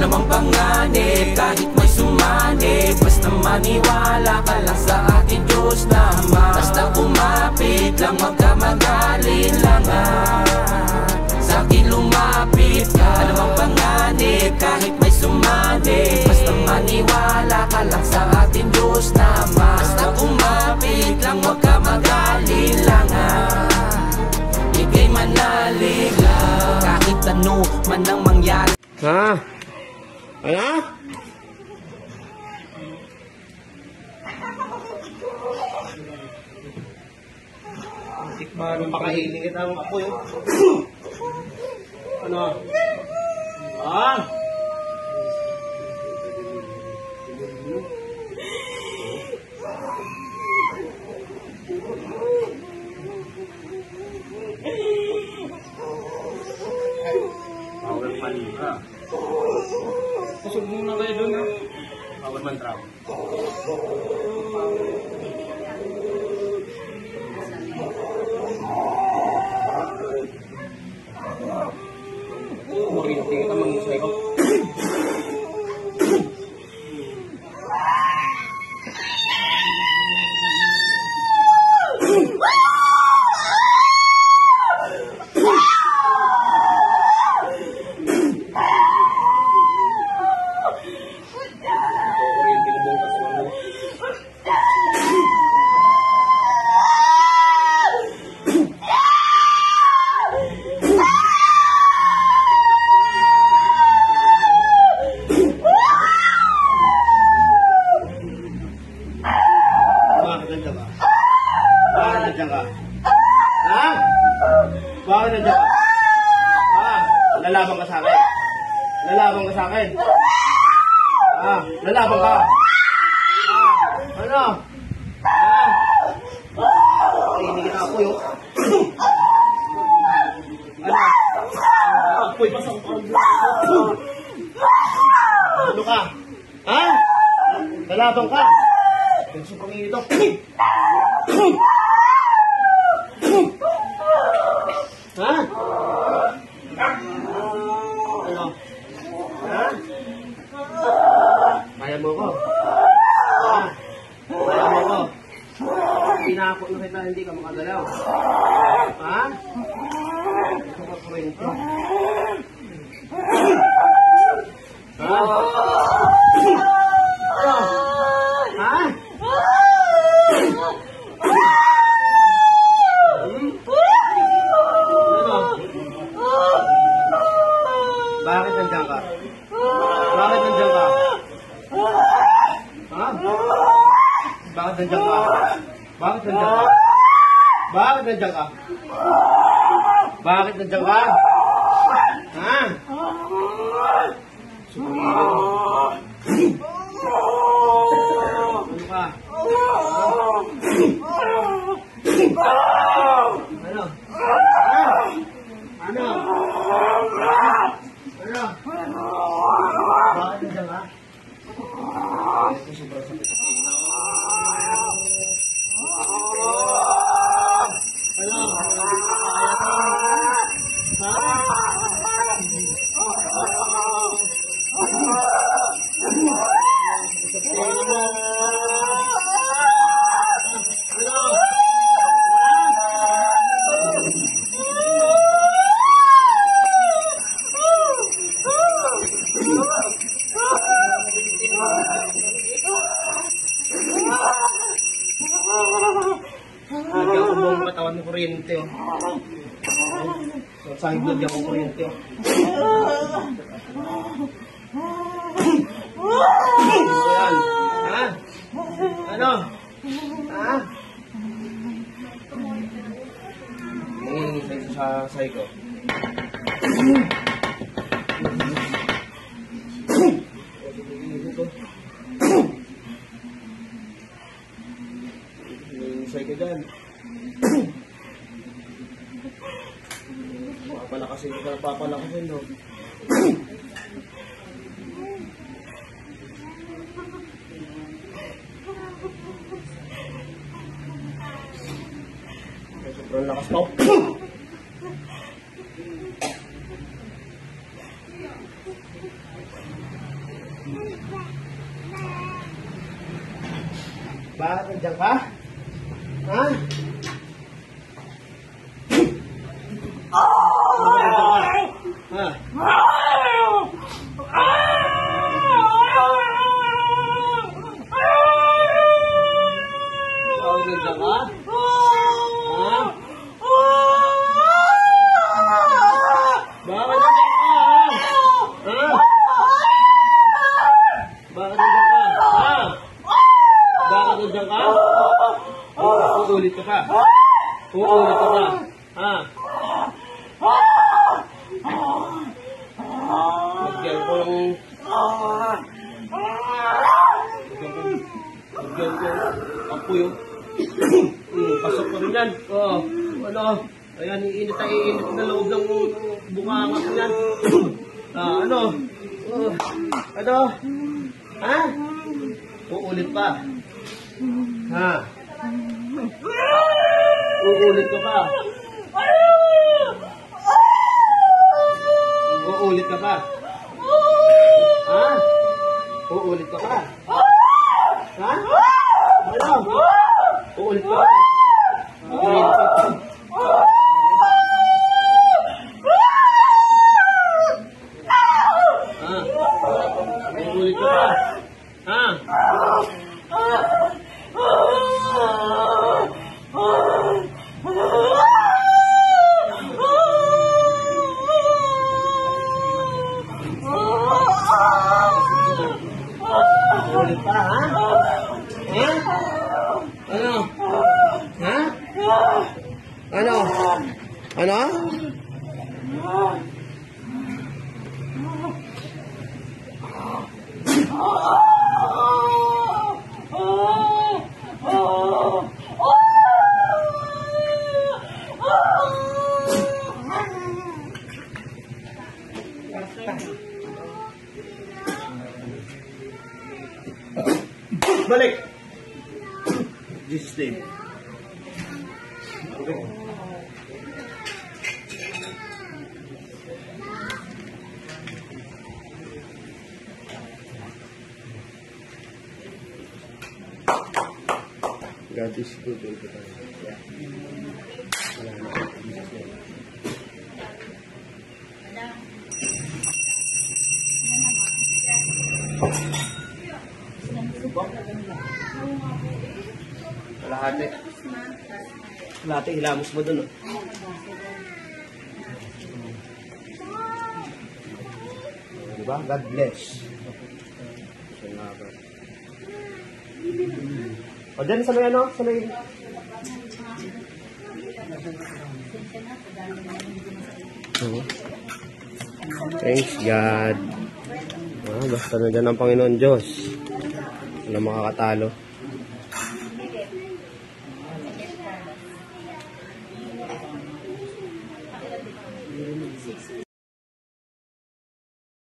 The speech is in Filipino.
Anumang panganib, kahit may sumanib, basta maniwala ka lang sa ating Diyos na Ama. Basta umapit lang, wag ka mag-alinlangan, sa'kin lumapit ka. Anumang panganib, kahit may sumanib, basta maniwala ka lang sa ating Diyos na Ama. Basta umapit lang, wag ka mag-alinlangan, ika'y manalig lang, kahit ano man ang mangyari. Ha? Ano? Tikman ang pakahiling kita ng apoy. Ano? Ah? Power man ka. Kusog muna kayo doon, ha? Power man trap. Marinti kita mangusay ko. Bakit nandiyan ka? Ha? Lalaban ka sa akin? Lalaban ka sa akin? Ha? Lalaban ka? Ha? Ano? Ha? Ay, hindi kita apoy, oh. Ano? Apoy pa sa ano ka? Ha? Lalaban ka? Gusto kong ito. Ha? Ano? Ha? Kaya mo ko? Ha? Kaya mo ko? Pinakot na kita, hindi ka makagalaw. Ha? Ito ka kwento. Ha? Ano? Ha? Bakit nandiyan ka? Bakit nandiyan ka? Ha? Bakit nandiyan ka? Bakit nandiyan ka? Bakit nandiyan ka? Bakit nandiyan ka? Ha? Ano ka? Ano? Ano? Ano? Bakit nandiyan ka? Sobrang sakit. Ano? Lagyan ko buong katawan ng kuryente, oh. Sahig lagyan ko kuryente, oh. Ayan. Ha? Ano? Ha? Nangingisay sa sahig ko. Nangingisay ka dyan. Papalakasin ka, papalakasin, no? Sobrang lakas pa. Bakit nandiyan ka? Ha? Ha? Nandiyan ka? Ha? Bakit nandiyan ka? Ha? Bakit nandiyan ka? Ha? Bakit nandiyan ka? Uulit ka pa. Uulit ka pa. Ha? Lagyan ko lang... Lagyan ko apoy yung... Pasok ko rin yan. Oo. Ano? Ayan, iinit na loob ng bukangat yan. Ano? Ano? Ha? Uulit pa. Ha? Uulit ka pa. Uulit ka pa. Ha? Uulit ka pa. Ha? Ano? Uulit ka pa. Uulit ka pa. Ha? Uulit ka pa. Ha? Ulit pa, ha? Ha? Ano? Ha? Ano? Ano? Balik! Jesus name. Okay. God is good all the time. Yeah. Wala na. Jesus name. Kalahati. Kalahati, hilamos mo dun, oh. Diba? God bless. O, dyan sa may ano? Sa may... Thanks God. Basta na dyan ang Panginoon Diyos. Wala makakatalo.